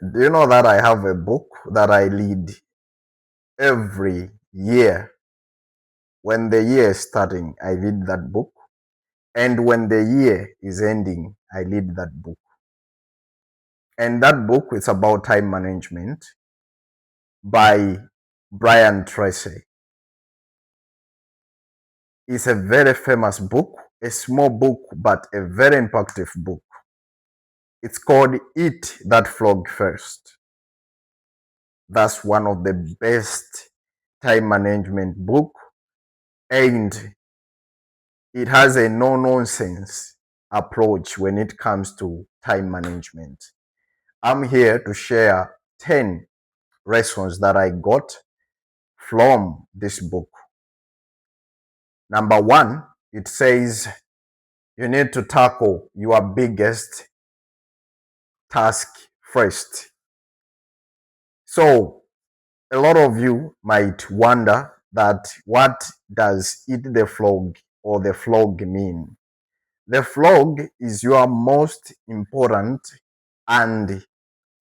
Do you know that I have a book that I read every year? When the year is starting, I read that book. And when the year is ending, I read that book. And that book is about time management by Brian Tracy. It's a very famous book, a small book, but a very impactful book. It's called Eat That Frog First. That's one of the best time management book, and it has a no-nonsense approach when it comes to time management. I'm here to share 10 lessons that I got from this book. Number one, it says you need to tackle your biggest task first. So a lot of you might wonder that what does eat the frog or the frog mean? The frog is your most important and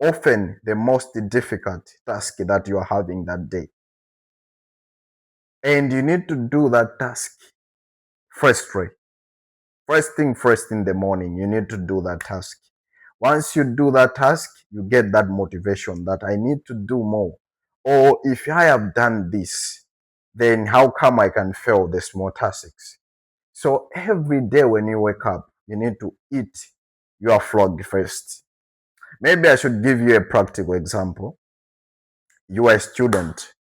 often the most difficult task that you are having that day. And you need to do that task firstly. First thing first in the morning, you need to do that task. Once you do that task, you get that motivation that I need to do more. Or if I have done this, then how come I can fail the small tasks? So every day when you wake up, you need to eat your frog first. Maybe I should give you a practical example. You are a student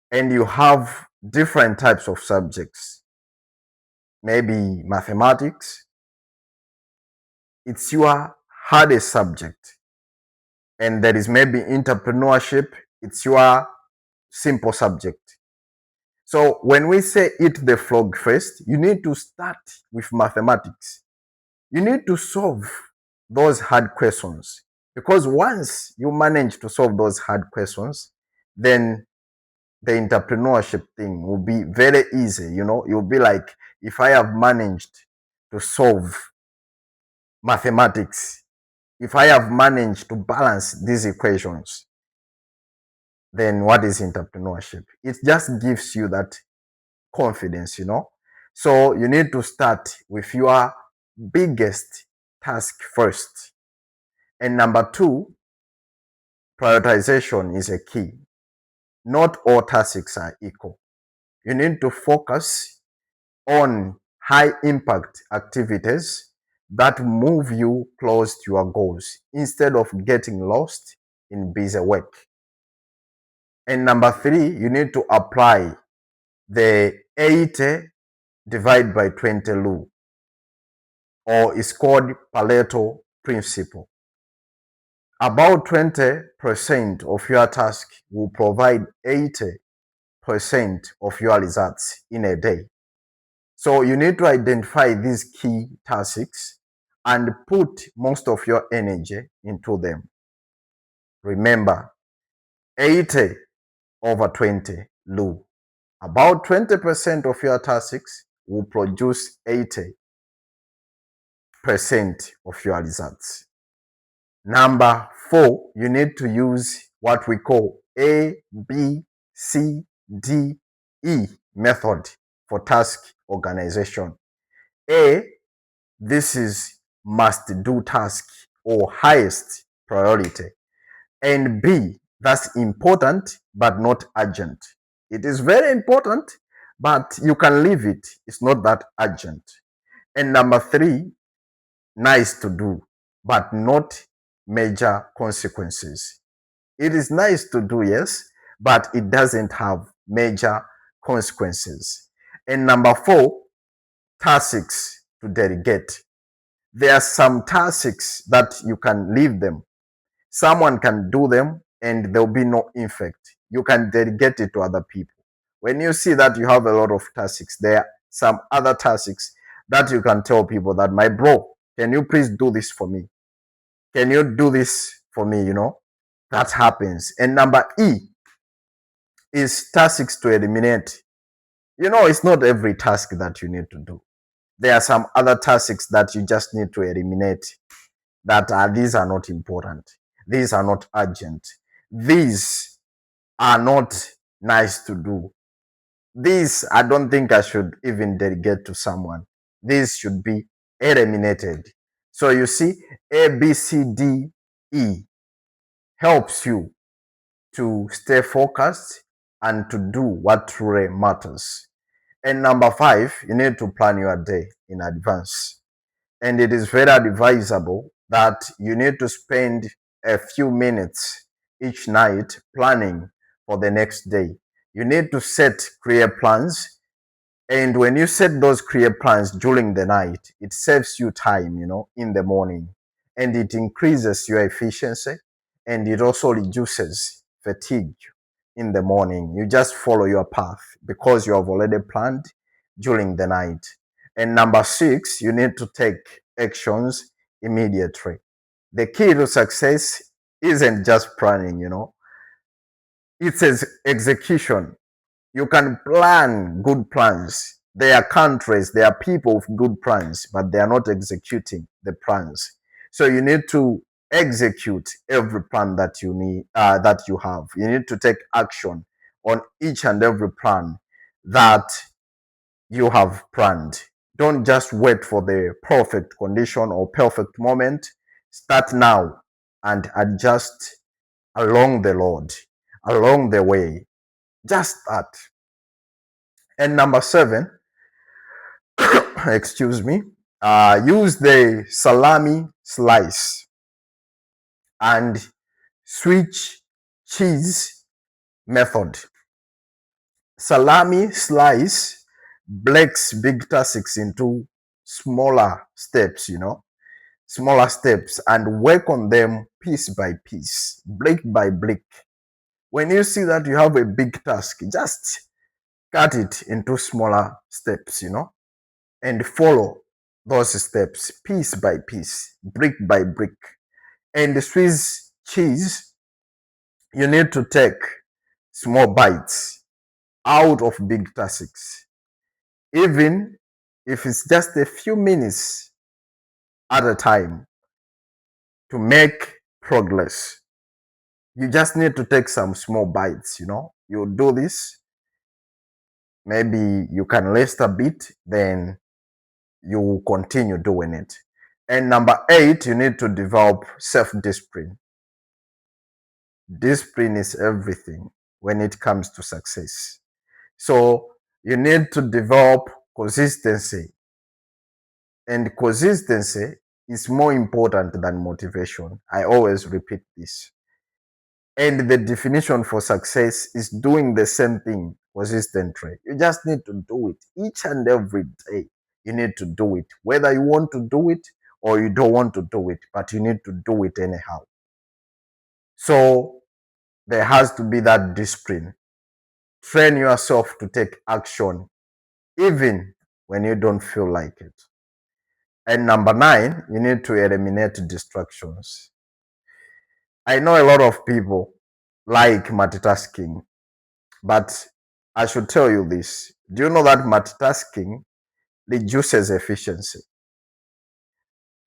and you have different types of subjects. Maybe mathematics, it's your hardest subject. And there is maybe entrepreneurship, it's your simple subject. So when we say eat the frog first, you need to start with mathematics. You need to solve those hard questions, because once you manage to solve those hard questions, then the entrepreneurship thing will be very easy. You'll be like, if I have managed to solve mathematics, if I have managed to balance these equations, then what is entrepreneurship? It just gives you that confidence. So you need to start with your biggest task first. And number two, prioritization is a key. Not all tasks are equal. You need to focus on high impact activities that move you close to your goals instead of getting lost in busy work. And number three, you need to apply the 80 divide by 20 rule, or it's called Pareto principle. About 20% of your task will provide 80% of your results in a day. So you need to identify these key tasks and put most of your energy into them. Remember, 80 over 20 rule. About 20% of your tasks will produce 80% of your results. Number four, you need to use what we call A, B, C, D, E method for task organization. A, this is must do task or highest priority. And B, that's important but not urgent. It is very important, but you can leave it. It's not that urgent. And number three, nice to do, but not major consequences. It is nice to do, yes, but it doesn't have major consequences. And number four, tasks to delegate. There are some tasks that you can leave them. Someone can do them and there'll be no effect. You can delegate it to other people. When you see that you have a lot of tasks, there are some other tasks that you can tell people that, my bro, can you please do this for me? Can you do this for me? That happens. And number E is tasks to eliminate. It's not every task that you need to do. There are some other tasks that you just need to eliminate, that these are not important. These are not urgent. These are not nice to do. These, I don't think I should even delegate to someone. These should be eliminated. So you see, A, B, C, D, E helps you to stay focused and to do what truly matters. And number 5, you need to plan your day in advance. And it is very advisable that you need to spend a few minutes each night planning for the next day. You need to set clear plans, and when you set those clear plans during the night, it saves you time, in the morning, and it increases your efficiency, and it also reduces fatigue in the morning. You just follow your path because you have already planned during the night. And number 6, you need to take actions immediately. The key to success isn't just planning, it's execution. You can plan good plans. There are countries, there are people with good plans, but they are not executing the plans. So you need to execute every plan that you need, that you have. You need to take action on each and every plan that you have planned. Don't just wait for the perfect condition or perfect moment. Start now and adjust along the road, along the way. Just start. And number 7, excuse me, use the salami slice and switch cheese method. Salami slice breaks big tasks into smaller steps, smaller steps, and work on them piece by piece, brick by brick. When you see that you have a big task, just cut it into smaller steps, and follow those steps piece by piece, brick by brick. And the Swiss cheese, you need to take small bites out of big tasks, even if it's just a few minutes at a time to make progress. You just need to take some small bites, You do this, maybe you can rest a bit, then you will continue doing it. And number 8, you need to develop self-discipline. Discipline is everything when it comes to success. So you need to develop consistency. And consistency is more important than motivation. I always repeat this. And the definition for success is doing the same thing consistently. You just need to do it each and every day. You need to do it, whether you want to do it or you don't want to do it, but you need to do it anyhow. So there has to be that discipline. Train yourself to take action, even when you don't feel like it. And number 9, you need to eliminate distractions. I know a lot of people like multitasking, but I should tell you this. Do you know that multitasking reduces efficiency?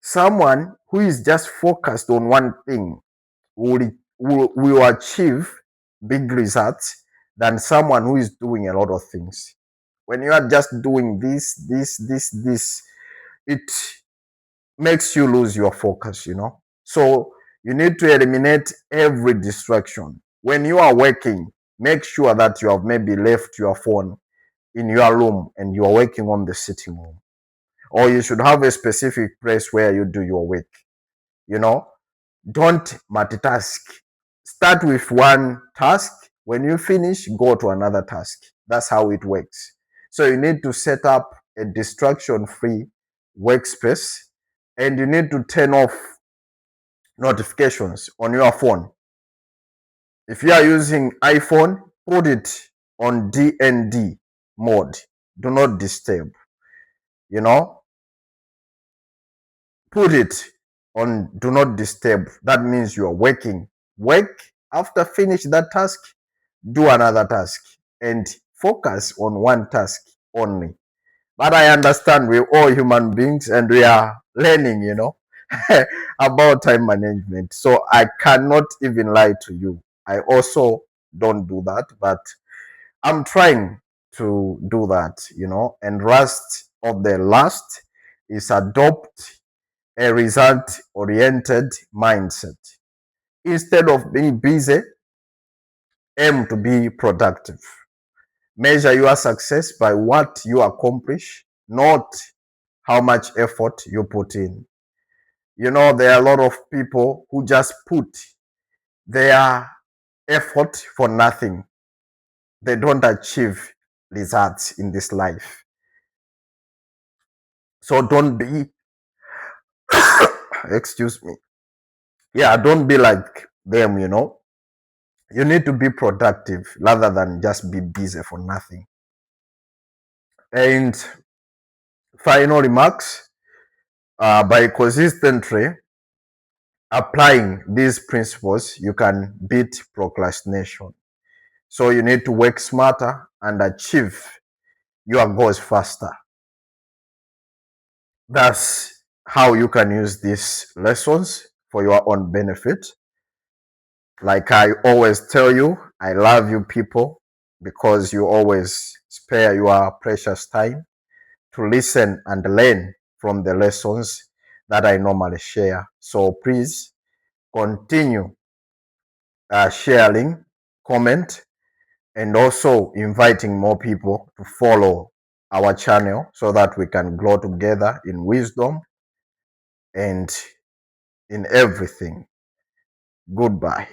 Someone who is just focused on one thing will achieve big results than someone who is doing a lot of things. When you are just doing this, it makes you lose your focus, So you need to eliminate every distraction. When you are working, make sure that you have maybe left your phone in your room and you are working on the sitting room. Or you should have a specific place where you do your work. Don't multitask. Start with one task. When you finish, go to another task. That's how it works. So you need to set up a distraction-free workspace, and you need to turn off notifications on your phone. If you are using iPhone, put it on DND mode. Do not disturb. Put it on do not disturb. That means you are working. Work. After finish that task, do another task and focus on one task only. But I understand we're all human beings and we are learning, about time management. So I cannot even lie to you. I also don't do that, but I'm trying to do that, and rest of the last is adopt a result oriented mindset. Instead of being busy, aim to be productive. Measure your success by what you accomplish, not how much effort you put in. There are a lot of people who just put their effort for nothing. They don't achieve results in this life. So don't be, excuse me. Yeah, don't be like them, You need to be productive rather than just be busy for nothing. And final remarks, by consistently applying these principles, you can beat procrastination. So you need to work smarter and achieve your goals faster. That's how you can use these lessons for your own benefit. Like I always tell you, I love you people because you always spare your precious time to listen and learn from the lessons that I normally share. So please continue sharing, comment, and also inviting more people to follow our channel so that we can grow together in wisdom and in everything. Goodbye.